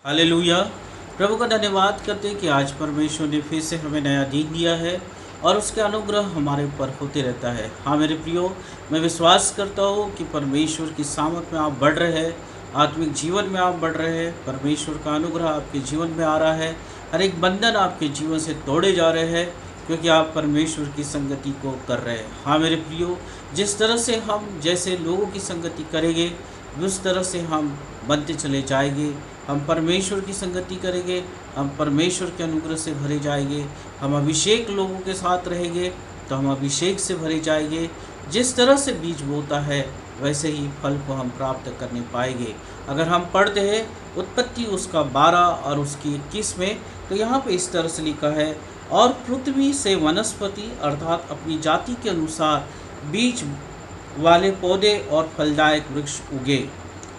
Hallelujah. प्रभु का धन्यवाद करते हैं कि आज परमेश्वर ने फिर से हमें नया दिन दिया है और उसके अनुग्रह हमारे ऊपर होते रहता है। हाँ मेरे प्रियो, मैं विश्वास करता हूँ कि परमेश्वर की सामत में आप बढ़ रहे हैं, आत्मिक जीवन में आप बढ़ रहे हैं। परमेश्वर का अनुग्रह आपके जीवन में आ रहा है, हर एक बंधन आपके जीवन से तोड़े जा रहे हैं क्योंकि आप परमेश्वर की संगति को कर रहे हैं। हाँ मेरे प्रियो, जिस तरह से हम जैसे लोगों की संगति करेंगे उस तरह से हम बनते चले जाएंगे। हम परमेश्वर की संगति करेंगे, हम परमेश्वर के अनुग्रह से भरे जाएंगे। हम अभिषेक लोगों के साथ रहेंगे तो हम अभिषेक से भरे जाएंगे। जिस तरह से बीज बोता है वैसे ही फल को हम प्राप्त करने पाएंगे। अगर हम पढ़ते हैं उत्पत्ति उसका 12 और उसकी 21 में, तो यहाँ पे इस तरह से लिखा है, और पृथ्वी से वनस्पति अर्थात अपनी जाति के अनुसार बीज वाले पौधे और फलदायक वृक्ष उगे,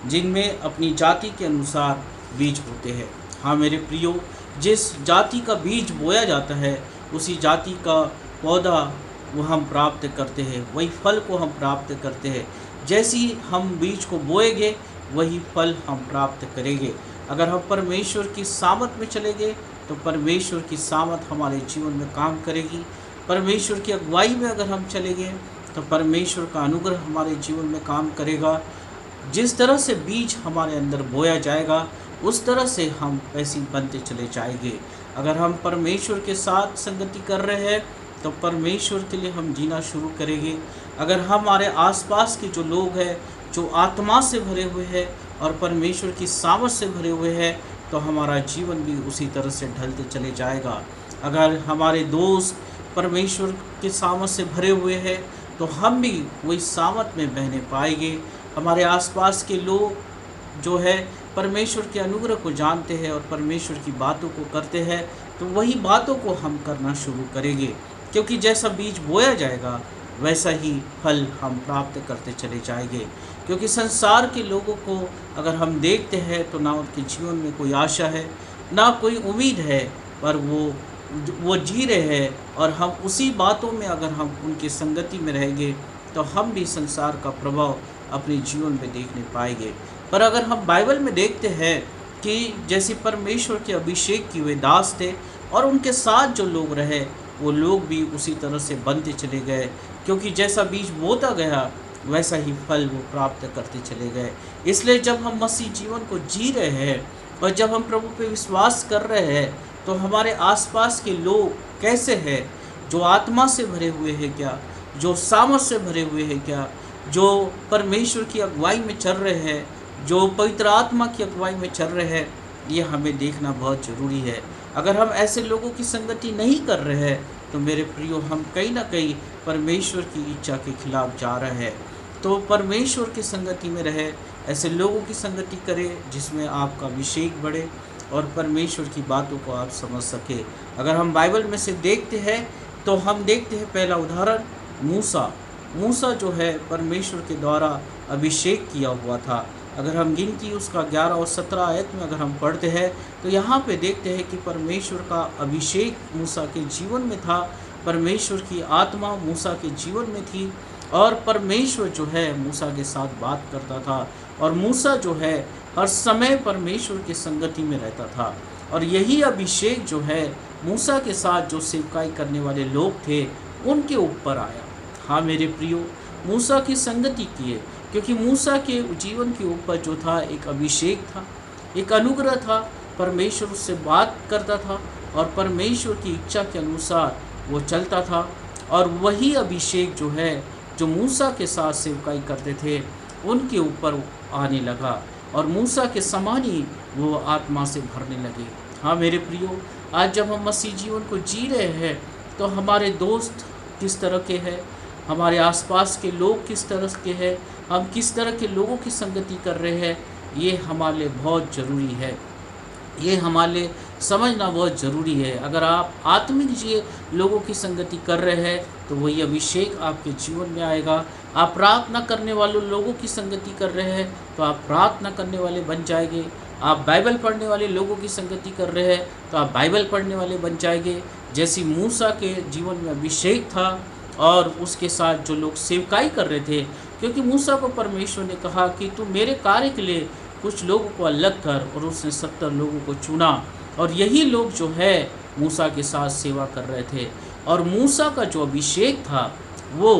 जिनमें अपनी जाति के अनुसार बीज होते हैं। हाँ मेरे प्रियो, जिस जाति का बीज बोया जाता है उसी जाति का पौधा वो हम प्राप्त करते हैं, वही फल को हम प्राप्त करते हैं। जैसी हम बीज को बोएंगे वही फल हम प्राप्त करेंगे। अगर हम परमेश्वर की सामत में चलेंगे तो परमेश्वर की सामत हमारे जीवन में काम करेगी। परमेश्वर की अगुवाई में अगर हम चलेंगे तो परमेश्वर का अनुग्रह हमारे जीवन में काम करेगा। जिस तरह से बीज हमारे अंदर बोया जाएगा उस तरह से हम वैसे बनते चले जाएंगे। अगर हम परमेश्वर के साथ संगति कर रहे हैं तो परमेश्वर के लिए हम जीना शुरू करेंगे। अगर हमारे आसपास के जो लोग हैं जो आत्मा से भरे हुए हैं और परमेश्वर की सामर्थ से भरे हुए हैं तो हमारा जीवन भी उसी तरह से ढलते चले जाएगा। अगर हमारे दोस्त परमेश्वर के सामर्थ से भरे हुए हैं तो हम भी वही सामर्थ में बहने पाएंगे। हमारे आसपास के लोग जो है परमेश्वर के अनुग्रह को जानते हैं और परमेश्वर की बातों को करते हैं तो वही बातों को हम करना शुरू करेंगे, क्योंकि जैसा बीज बोया जाएगा वैसा ही फल हम प्राप्त करते चले जाएंगे। क्योंकि संसार के लोगों को अगर हम देखते हैं तो ना उनके जीवन में कोई आशा है, ना कोई उम्मीद है, पर वो जी रहे हैं। और हम उसी बातों में अगर हम उनकी संगति में रहेंगे तो हम भी संसार का प्रभाव अपने जीवन में देखने पाएंगे। पर अगर हम बाइबल में देखते हैं कि जैसे परमेश्वर के अभिषेक किए हुए दास थे और उनके साथ जो लोग रहे वो लोग भी उसी तरह से बनते चले गए, क्योंकि जैसा बीज बोता गया वैसा ही फल वो प्राप्त करते चले गए। इसलिए जब हम मसीह जीवन को जी रहे हैं और जब हम प्रभु पे विश्वास कर रहे हैं तो हमारे आसपास के लोग कैसे हैं, जो आत्मा से भरे हुए हैं क्या, जो सामर्थ से भरे हुए हैं क्या, जो परमेश्वर की अगुवाई में चल रहे हैं, जो पवित्र आत्मा की अगुवाई में चल रहे हैं, ये हमें देखना बहुत ज़रूरी है। अगर हम ऐसे लोगों की संगति नहीं कर रहे हैं तो मेरे प्रियो हम कहीं ना कहीं परमेश्वर की इच्छा के खिलाफ जा रहे हैं। तो परमेश्वर की संगति में रहे, ऐसे लोगों की संगति करें जिसमें आपका अभिषेक बढ़े और परमेश्वर की बातों को आप समझ सके। अगर हम बाइबल में से देखते हैं तो हम देखते हैं पहला उदाहरण मूसा जो है परमेश्वर के द्वारा अभिषेक किया हुआ था। अगर हम गिनती उसका 11 और 17 आयत में अगर हम पढ़ते हैं तो यहाँ पे देखते हैं कि परमेश्वर का अभिषेक मूसा के जीवन में था, परमेश्वर की आत्मा मूसा के जीवन में थी और परमेश्वर जो है मूसा के साथ बात करता था और मूसा जो है हर समय परमेश्वर की संगति में रहता था। और यही अभिषेक जो है मूसा के साथ जो सेवकाई करने वाले लोग थे उनके ऊपर आया। हाँ मेरे प्रियो, मूसा की संगति किए, क्योंकि मूसा के जीवन के ऊपर जो था एक अभिषेक था, एक अनुग्रह था। परमेश्वर उससे बात करता था और परमेश्वर की इच्छा के अनुसार वो चलता था। और वही अभिषेक जो है जो मूसा के साथ सेवकाई करते थे उनके ऊपर आने लगा और मूसा के समान ही वो आत्मा से भरने लगे। हाँ मेरे प्रियो, आज जब हम मसीह जीवन को जी रहे हैं तो हमारे दोस्त किस तरह के हैं, हमारे आसपास के लोग किस तरह के हैं, हम किस तरह के लोगों की संगति कर रहे हैं, ये हमारे लिए बहुत ज़रूरी है। ये हमारे लिए समझना बहुत ज़रूरी है। अगर आप आत्मिक लोगों की संगति कर रहे हैं तो वही अभिषेक आपके जीवन में आएगा। आप प्रार्थना करने वाले लोगों की संगति कर रहे हैं तो आप प्रार्थना करने वाले बन जाएंगे। आप बाइबल पढ़ने वाले लोगों की संगति कर रहे हैं तो आप बाइबल पढ़ने वाले बन जाएंगे। जैसे मूसा के जीवन में अभिषेक था और उसके साथ जो लोग सेवकाई कर रहे थे, क्योंकि मूसा को परमेश्वर ने कहा कि तू मेरे कार्य के लिए कुछ लोगों को अलग कर और उसने 70 लोगों को चुना, और यही लोग जो है मूसा के साथ सेवा कर रहे थे, और मूसा का जो अभिषेक था वो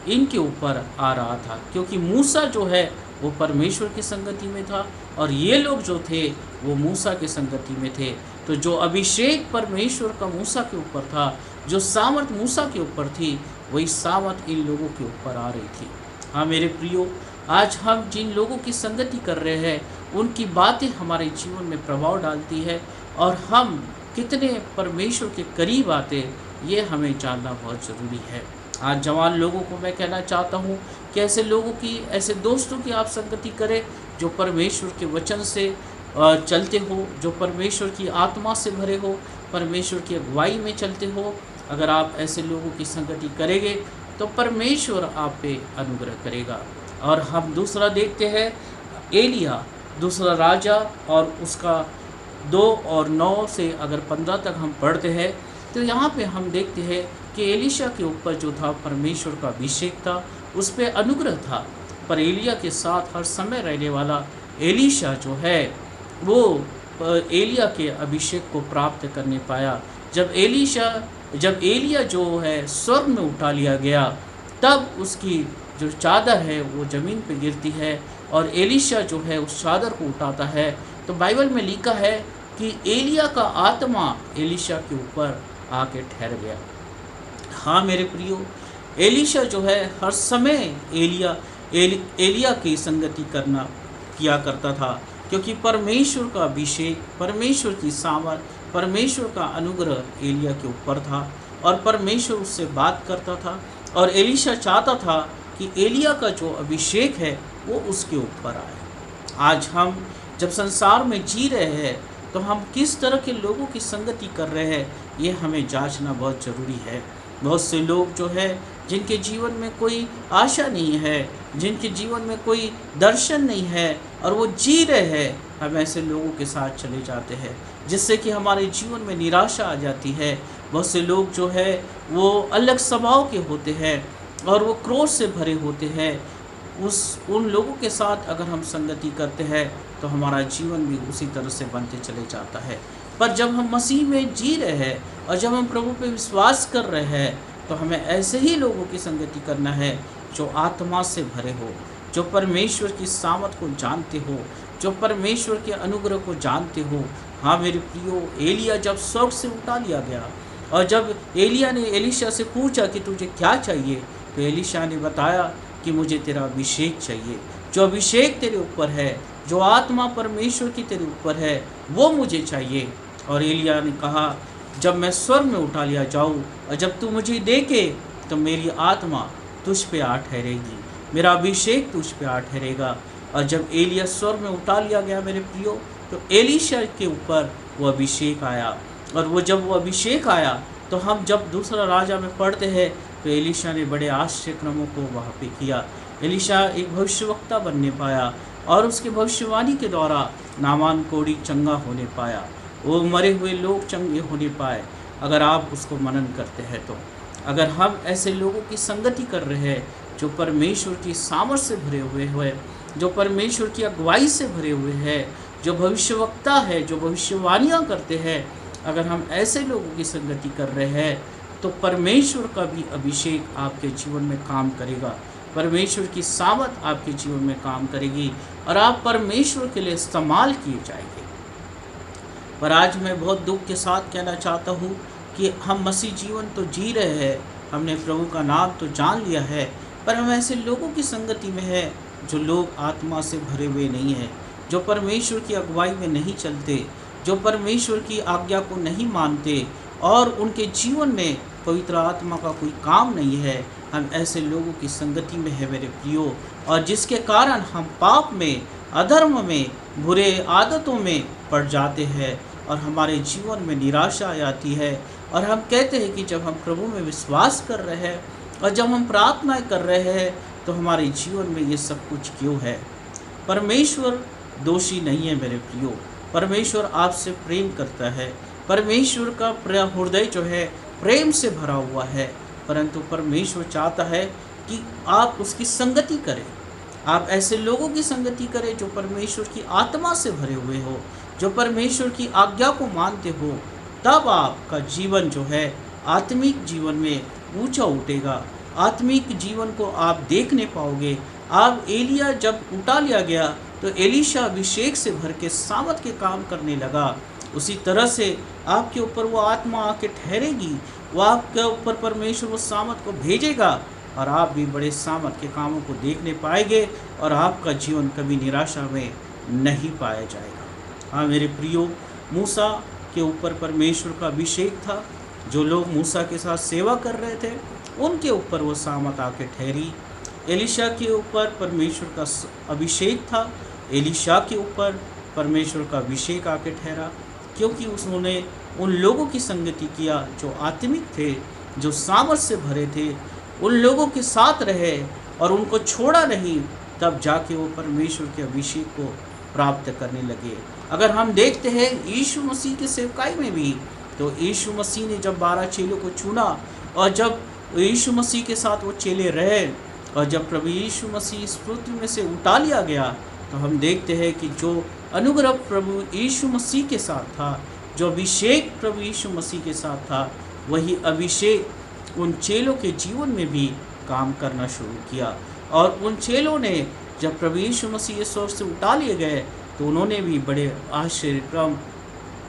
इनके ऊपर आ रहा था, क्योंकि मूसा जो है वो परमेश्वर की संगति में था और ये लोग जो थे वो मूसा की संगति में थे। तो जो अभिषेक परमेश्वर का मूसा के ऊपर था, जो सामर्थ मूसा के ऊपर थी, वही सामर्थ इन लोगों के ऊपर आ रही थी। हाँ मेरे प्रियो, आज हम जिन लोगों की संगति कर रहे हैं उनकी बातें हमारे जीवन में प्रभाव डालती है, और हम कितने परमेश्वर के करीब आते ये हमें जानना बहुत ज़रूरी है। आज जवान लोगों को मैं कहना चाहता हूँ कि ऐसे लोगों की, ऐसे दोस्तों की आप संगति करें जो परमेश्वर के वचन से चलते हो, जो परमेश्वर की आत्मा से भरे हो, परमेश्वर की अगुवाई में चलते हो। अगर आप ऐसे लोगों की संगति करेंगे तो परमेश्वर आप पे अनुग्रह करेगा। और हम दूसरा देखते हैं एलिया, दूसरा राजा, और उसका 2 और 9 से अगर 15 तक हम पढ़ते हैं तो यहाँ पे हम देखते हैं कि एलीशा के ऊपर जो था परमेश्वर का अभिषेक था, उस पर अनुग्रह था। पर एलिया के साथ हर समय रहने वाला एलीशा जो है वो एलिया के अभिषेक को प्राप्त करने पाया। जब एलिया जो है स्वर्ग में उठा लिया गया, तब उसकी जो चादर है वो ज़मीन पे गिरती है और एलीशा जो है उस चादर को उठाता है। तो बाइबल में लिखा है कि एलिया का आत्मा एलीशा के ऊपर आके ठहर गया। हाँ मेरे प्रियो, एलीशा जो है हर समय एलिया की संगति किया करता था, क्योंकि परमेश्वर का अभिषेक, परमेश्वर की सामर्थ, परमेश्वर का अनुग्रह एलिया के ऊपर था, और परमेश्वर उससे बात करता था। और एलीशा चाहता था कि एलिया का जो अभिषेक है वो उसके ऊपर आए। आज हम जब संसार में जी रहे हैं तो हम किस तरह के लोगों की संगति कर रहे हैं ये हमें जांचना बहुत ज़रूरी है। बहुत से लोग जो है जिनके जीवन में कोई आशा नहीं है, जिनके जीवन में कोई दर्शन नहीं है और वो जी रहे हैं, हम ऐसे लोगों के साथ चले जाते हैं जिससे कि हमारे जीवन में निराशा आ जाती है। बहुत से लोग जो है वो अलग स्वभाव के होते हैं और वो क्रोध से भरे होते हैं। उन लोगों के साथ अगर हम संगति करते हैं तो हमारा जीवन भी उसी तरह से बनते चले जाता है। पर जब हम मसीह में जी रहे हैं और जब हम प्रभु पे विश्वास कर रहे हैं तो हमें ऐसे ही लोगों की संगति करना है जो आत्मा से भरे हो, जो परमेश्वर की सामर्थ को जानते हो, जो परमेश्वर के अनुग्रह को जानते हो। हाँ मेरे प्रियो, एलिया जब स्वर्ग से उठा लिया गया और जब एलिया ने एलीशा से पूछा कि तुझे क्या चाहिए, तो एलीशा ने बताया कि मुझे तेरा अभिषेक चाहिए। जो अभिषेक तेरे ऊपर है, जो आत्मा परमेश्वर की तेरे ऊपर है, वो मुझे चाहिए। और एलिया ने कहा, जब मैं स्वर्ग में उठा लिया जाऊँ और जब तू मुझे देखे तो मेरी आत्मा तुझ पे आ ठहरेगी, मेरा अभिषेक तुझ पे आ ठहरेगा। और जब एलिया स्वर्ग में उठा लिया गया मेरे प्रियो, तो एलीशा के ऊपर वो अभिषेक आया। और वो जब वो अभिषेक आया तो हम जब दूसरा राजा में पढ़ते हैं तो एलीशा ने बड़े आश्चर्य क्रमों को वहाँ पे किया। एलीशा एक भविष्यवक्ता बनने पाया और उसके भविष्यवाणी के द्वारा नामान कोढ़ी चंगा होने पाया, वो मरे हुए लोग चंगे होने पाए। अगर आप उसको मनन करते हैं तो अगर हम ऐसे लोगों की संगति कर रहे हैं जो परमेश्वर की सामर्थ से भरे हुए, जो परमेश्वर की अगुवाई से भरे हुए हैं, जो भविष्यवक्ता है, जो भविष्यवाणियाँ करते हैं, अगर हम ऐसे लोगों की संगति कर रहे हैं तो परमेश्वर का भी अभिषेक आपके जीवन में काम करेगा, परमेश्वर की सामर्थ आपके जीवन में काम करेगी और आप परमेश्वर के लिए इस्तेमाल किए जाएंगे। पर आज मैं बहुत दुख के साथ कहना चाहता हूँ कि हम मसीह जीवन तो जी रहे हैं, हमने प्रभु का नाम तो जान लिया है, पर हम ऐसे लोगों की संगति में है जो लोग आत्मा से भरे हुए नहीं हैं, जो परमेश्वर की अगुवाई में नहीं चलते, जो परमेश्वर की आज्ञा को नहीं मानते और उनके जीवन में पवित्र आत्मा का कोई काम नहीं है। हम ऐसे लोगों की संगति में है मेरे प्रियो, और जिसके कारण हम पाप में, अधर्म में, बुरे आदतों में पड़ जाते हैं और हमारे जीवन में निराशा आ जाती है। और हम कहते हैं कि जब हम प्रभु में विश्वास कर रहे हैं और जब हम प्रार्थनाएं कर रहे हैं तो हमारे जीवन में ये सब कुछ क्यों है। परमेश्वर दोषी नहीं है मेरे प्रियो, परमेश्वर आपसे प्रेम करता है, परमेश्वर का हृदय जो है प्रेम से भरा हुआ है, परंतु परमेश्वर चाहता है कि आप उसकी संगति करें, आप ऐसे लोगों की संगति करें जो परमेश्वर की आत्मा से भरे हुए हो, जो परमेश्वर की आज्ञा को मानते हो। तब आपका जीवन जो है आत्मिक जीवन में ऊंचा उठेगा, आत्मिक जीवन को आप देखने पाओगे। आप एलिया जब उठा लिया गया तो एलीशा अभिषेक से भर के सामर्थ के काम करने लगा। उसी तरह से आपके ऊपर वो आत्मा आके ठहरेगी, वो आपके ऊपर परमेश्वर वो सामर्थ को भेजेगा और आप भी बड़े सामर्थ के कामों को देखने पाएंगे और आपका जीवन कभी निराशा में नहीं पाया जाएगा। हाँ मेरे प्रियो, मूसा के ऊपर परमेश्वर का अभिषेक था। जो लोग मूसा के साथ सेवा कर रहे थे उनके ऊपर वो सामर्थ आके ठहरी। एलीशा के ऊपर परमेश्वर का अभिषेक था, एलीशा के ऊपर परमेश्वर का अभिषेक आके ठहरा, क्योंकि उन्होंने उन लोगों की संगति किया जो आत्मिक थे, जो सामर्थ से भरे थे, उन लोगों के साथ रहे और उनको छोड़ा नहीं। तब जाके वो परमेश्वर के अभिषेक को प्राप्त करने लगे। अगर हम देखते हैं यीशु मसीह के सेवकाई में भी, तो यीशु मसीह ने जब 12 चेलों को चुना और जब यीशु मसीह के साथ वो चेले रहे और जब प्रभु यीशु मसीह इस पृथ्वी में से उठा लिया गया, तो हम देखते हैं कि जो अनुग्रह प्रभु यीशु मसीह के साथ था, जो अभिषेक प्रभु यीशु मसीह के साथ था, वही अभिषेक उन चेलों के जीवन में भी काम करना शुरू किया। और उन चेलों ने जब प्रभु यीशु मसीह इस ओर से उठा लिए गए तो उन्होंने भी बड़े आश्चर्यक्रम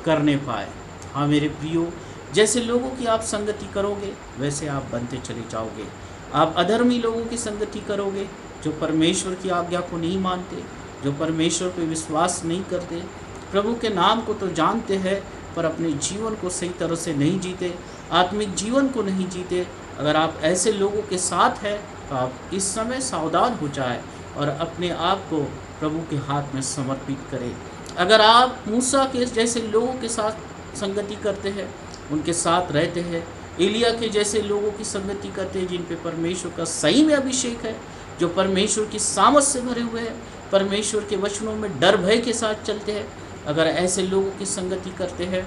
करने पाए। हाँ मेरे प्रियो, जैसे लोगों की आप संगति करोगे वैसे आप बनते चले जाओगे। आप अधर्मी लोगों की संगति करोगे जो परमेश्वर की आज्ञा को नहीं मानते, जो परमेश्वर पे विश्वास नहीं करते, प्रभु के नाम को तो जानते हैं पर अपने जीवन को सही तरह से नहीं जीते, आत्मिक जीवन को नहीं जीते। अगर आप ऐसे लोगों के साथ हैं तो आप इस समय सावधान हो जाए और अपने आप को प्रभु के हाथ में समर्पित करें। अगर आप मूसा के जैसे लोगों के साथ संगति करते हैं, उनके साथ रहते हैं, एलिया के जैसे लोगों की संगति करते हैं जिन पे परमेश्वर का सही में अभिषेक है, जो परमेश्वर की सामर्थ से भरे हुए हैं, परमेश्वर के वचनों में डर भय के साथ चलते हैं, अगर ऐसे लोगों की संगति करते हैं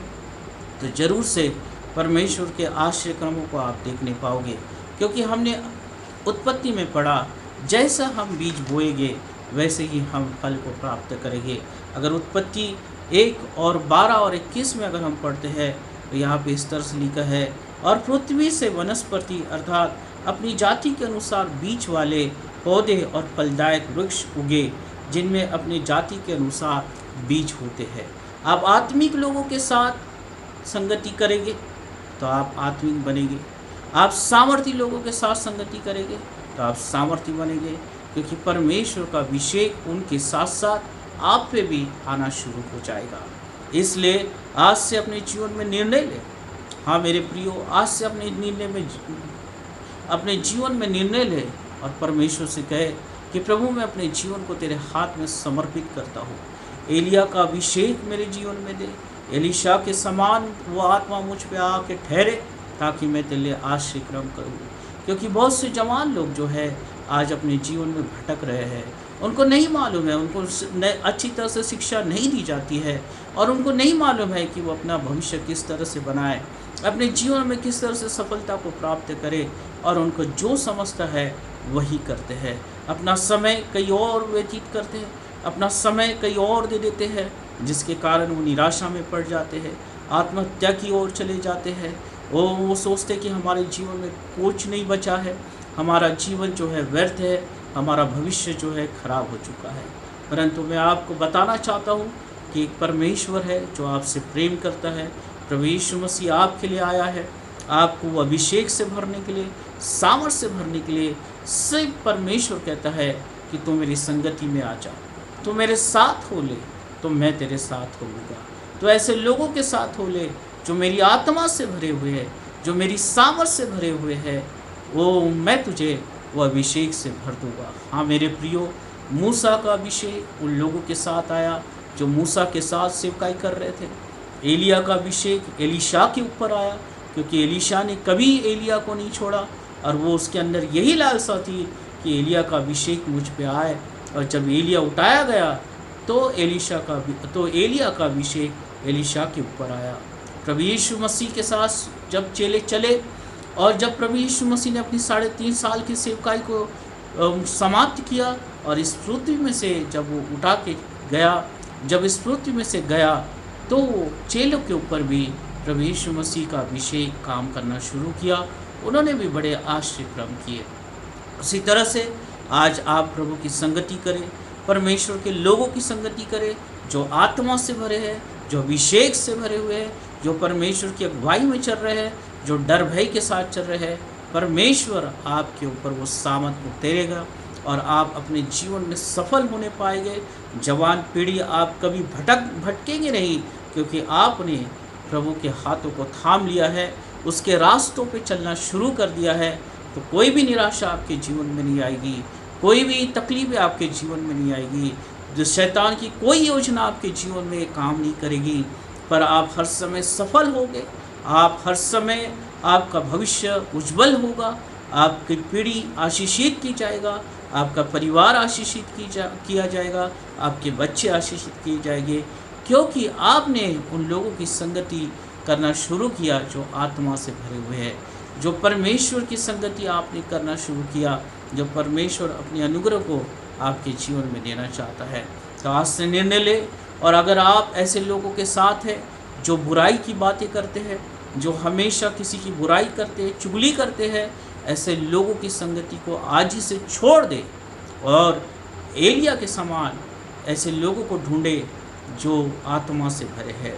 तो जरूर से परमेश्वर के आश्चर्य क्रमों को आप देखने पाओगे। क्योंकि हमने उत्पत्ति में पढ़ा, जैसा हम बीज बोएंगे वैसे ही हम फल को प्राप्त करेंगे। अगर उत्पत्ति 1 और 12 और 21 में अगर हम पढ़ते हैं तो यहाँ पे इस तरह से लिखा है, और पृथ्वी से वनस्पति अर्थात अपनी जाति के अनुसार बीज वाले पौधे और फलदायक वृक्ष उगे जिनमें अपनी जाति के अनुसार बीज होते हैं। आप आत्मिक लोगों के साथ संगति करेंगे तो आप आत्मिक बनेंगे। आप सामर्थी लोगों के साथ संगति करेंगे तो आप सामर्थी बनेंगे, क्योंकि परमेश्वर का अभिषेक उनके साथ साथ आप पे भी आना शुरू हो जाएगा। इसलिए आज से अपने जीवन में निर्णय लें। हाँ मेरे प्रियो, आज से अपने जीवन में निर्णय ले और परमेश्वर से कहे कि प्रभु मैं अपने जीवन को तेरे हाथ में समर्पित करता हूँ। एलिया का अभिषेक मेरे जीवन में दे, एलीशा के समान वो आत्मा मुझ पे आके ठहरे ताकि मैं तेरे लिए आश्रय क्रम करूँ। क्योंकि बहुत से जवान लोग जो है आज अपने जीवन में भटक रहे हैं, उनको नहीं मालूम है, उनको अच्छी तरह से शिक्षा नहीं दी जाती है और उनको नहीं मालूम है कि वो अपना भविष्य किस तरह से बनाए, अपने जीवन में किस तरह से सफलता को प्राप्त करे, और उनको जो समझता है वही करते हैं। अपना समय कहीं और व्यतीत करते हैं, अपना समय कहीं और दे देते हैं, जिसके कारण वो निराशा में पड़ जाते हैं, आत्महत्या की ओर चले जाते हैं। वो सोचते कि हमारे जीवन में कुछ नहीं बचा है, हमारा जीवन जो है व्यर्थ है, हमारा भविष्य जो है खराब हो चुका है। परंतु मैं आपको बताना चाहता हूँ कि एक परमेश्वर है जो आपसे प्रेम करता है। प्रभु यीशु मसीह आपके लिए आया है, आपको अभिषेक से भरने के लिए, सामर्थ से भरने के लिए। सिर्फ परमेश्वर कहता है कि तू मेरी संगति में आ जा, तू मेरे साथ हो ले तो मैं तेरे साथ होऊंगा। तो ऐसे लोगों के साथ हो ले जो मेरी आत्मा से भरे हुए हैं, जो मेरी सामर्थ से भरे हुए हैं, वो मैं तुझे वो अभिषेक से भर दूंगा। हाँ मेरे प्रियो, मूसा का अभिषेक उन लोगों के साथ आया जो मूसा के साथ सेवकाई कर रहे थे। एलिया का अभिषेक एलीशा के ऊपर आया, क्योंकि एलीशा ने कभी एलिया को नहीं छोड़ा और वो उसके अंदर यही लालसा थी कि एलिया का अभिषेक मुझ पे आए। और जब एलिया उठाया गया तो एलिया का अभिषेक एलीशा के ऊपर आया। प्रभु यीशु मसीह के साथ जब चेले चले और जब प्रभु यीशु मसीह ने अपनी 3.5 साल की सेवकाई को समाप्त किया और इस पृथ्वी में से जब वो उठा के गया, जब इस पृथ्वी में से गया, तो चेलों के ऊपर भी प्रभु यीशु मसीह का अभिषेक काम करना शुरू किया। उन्होंने भी बड़े आश्चर्य कर्म किए। उसी तरह से आज आप प्रभु की संगति करें, परमेश्वर के लोगों की संगति करें जो आत्मा से भरे हैं, जो अभिषेक से भरे हुए हैं, जो परमेश्वर की अगुवाई में चल रहे हैं, जो डर भय के साथ चल रहे हैं। परमेश्वर आपके ऊपर वो सामर्थ उतारेगा और आप अपने जीवन में सफल होने पाएंगे। जवान पीढ़ी आप कभी भटकेंगे नहीं, क्योंकि आपने प्रभु के हाथों को थाम लिया है, उसके रास्तों पे चलना शुरू कर दिया है। तो कोई भी निराशा आपके जीवन में नहीं आएगी, कोई भी तकलीफें आपके जीवन में नहीं आएगी, जो शैतान की कोई योजना आपके जीवन में काम नहीं करेगी, पर आप हर समय सफल होंगे। आप हर समय, आपका भविष्य उज्जवल होगा, आपकी पीढ़ी आशीषित की जाएगा, आपका परिवार आशीषित किया जाएगा, आपके बच्चे आशीषित किए जाएंगे, क्योंकि आपने उन लोगों की संगति करना शुरू किया जो आत्मा से भरे हुए हैं, जो परमेश्वर की संगति आपने करना शुरू किया, जो परमेश्वर अपने अनुग्रह को आपके जीवन में देना चाहता है। तो आज से निर्णय ले, और अगर आप ऐसे लोगों के साथ हैं जो बुराई की बातें करते हैं, जो हमेशा किसी की बुराई करते हैं, चुगली करते हैं, ऐसे लोगों की संगति को आज ही से छोड़ दे और एलिया के समान ऐसे लोगों को ढूंढे जो आत्मा से भरे हैं।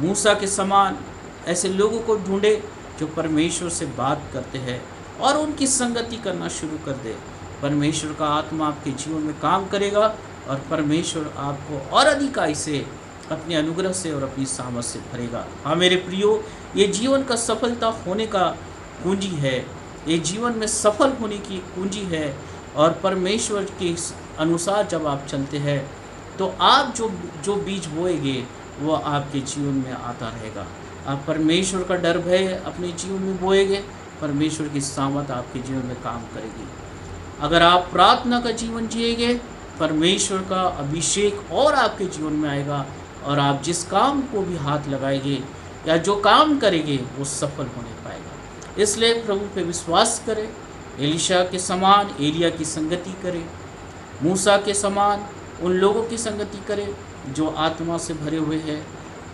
मूसा के समान ऐसे लोगों को ढूंढे जो परमेश्वर से बात करते हैं और उनकी संगति करना शुरू कर दे। परमेश्वर का आत्मा आपके जीवन में काम करेगा और परमेश्वर आपको और अधिकाई से अपने अनुग्रह से और अपनी सामर्थ से भरेगा। हाँ मेरे प्रियो, ये जीवन का सफलता होने का कुंजी है, ये जीवन में सफल होने की कुंजी है। और परमेश्वर के अनुसार जब आप चलते हैं तो आप जो बीज बोएंगे वो आपके जीवन में आता रहेगा। आप परमेश्वर का डर भय अपने जीवन में बोएंगे, परमेश्वर की सामर्थ आपके जीवन में काम करेगी। अगर आप प्रार्थना का जीवन जिएंगे, परमेश्वर का अभिषेक और आपके जीवन में आएगा और आप जिस काम को भी हाथ लगाएंगे या जो काम करेंगे वो सफल होने पाएगा। इसलिए प्रभु पे विश्वास करें, एलिशा के समान एलिया की संगति करें, मूसा के समान उन लोगों की संगति करें जो आत्मा से भरे हुए हैं।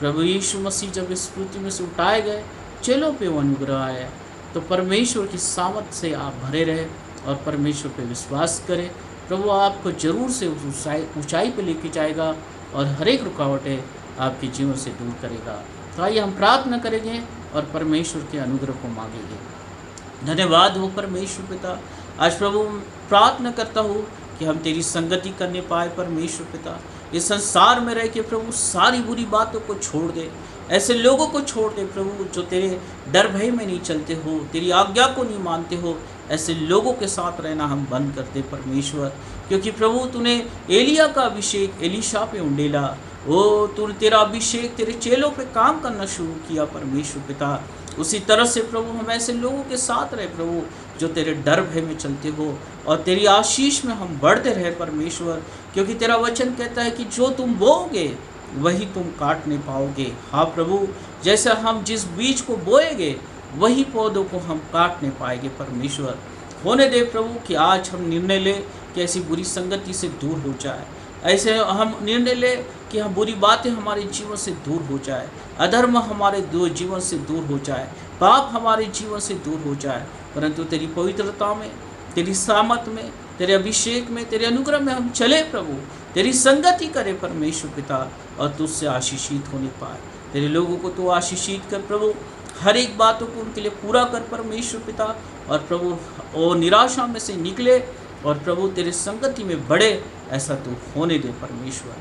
प्रभु यीशु मसीह जब इस पृथ्वी में से उठाए गए, चेलों पे वो अनुग्रह आया, तो परमेश्वर की सामर्थ से आप भरे रहे और परमेश्वर पे विश्वास करें। प्रभु आपको जरूर से उस ऊंचाई पे लेके जाएगा और हर एक रुकावटें आपके जीवन से दूर करेगा। तो आइए हम प्रार्थना करेंगे और परमेश्वर के अनुग्रह को मांगेंगे। धन्यवाद हो परमेश्वर पिता, आज प्रभु प्रार्थना करता हूँ कि हम तेरी संगति करने पाए। परमेश्वर पिता, इस संसार में रह के प्रभु सारी बुरी बातों को छोड़ दे, ऐसे लोगों को छोड़ दे प्रभु जो तेरे डर भय में नहीं चलते हो, तेरी आज्ञा को नहीं मानते हो। ऐसे लोगों के साथ रहना हम बंद कर दे परमेश्वर, क्योंकि प्रभु तूने एलिया का अभिषेक एलीशा पे उंडेला, ओ तूने तेरा अभिषेक तेरे चेलों पे काम करना शुरू किया परमेश्वर पिता। उसी तरह से प्रभु हम ऐसे लोगों के साथ रहे प्रभु जो तेरे डर भय में चलते हो और तेरी आशीष में हम बढ़ते रहे परमेश्वर, क्योंकि तेरा वचन कहता है कि जो तुम बोओगे वही तुम काट नहीं पाओगे। हाँ प्रभु, जैसे हम जिस बीज को बोएंगे वही पौधों को हम काट नहीं पाएंगे परमेश्वर। होने दे प्रभु कि आज हम निर्णय ले कि ऐसी बुरी संगति से दूर हो जाए, ऐसे हम निर्णय ले कि हम बुरी बातें हमारे जीवन से दूर हो जाए, अधर्म हमारे जीवन से दूर हो जाए, पाप हमारे जीवन से दूर हो जाए, परंतु तेरी पवित्रता में, तेरी सामर्थ में, तेरे अभिषेक में, तेरे अनुग्रह में हम चले प्रभु, तेरी संगति करे परमेश्वर पिता और तुझसे आशीषित होने पाए। तेरे लोगों को तू आशीषित कर प्रभु, हर एक बातों को उनके लिए पूरा कर परमेश्वर पिता, और प्रभु वो निराशा में से निकले और प्रभु तेरे संगति में बढ़े, ऐसा तू होने दे परमेश्वर।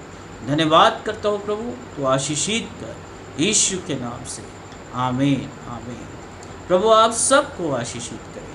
धन्यवाद करता हूँ प्रभु, तू आशीषित कर यीशु के नाम से, आमीन आमीन। प्रभु आप सबको आशीषित करें।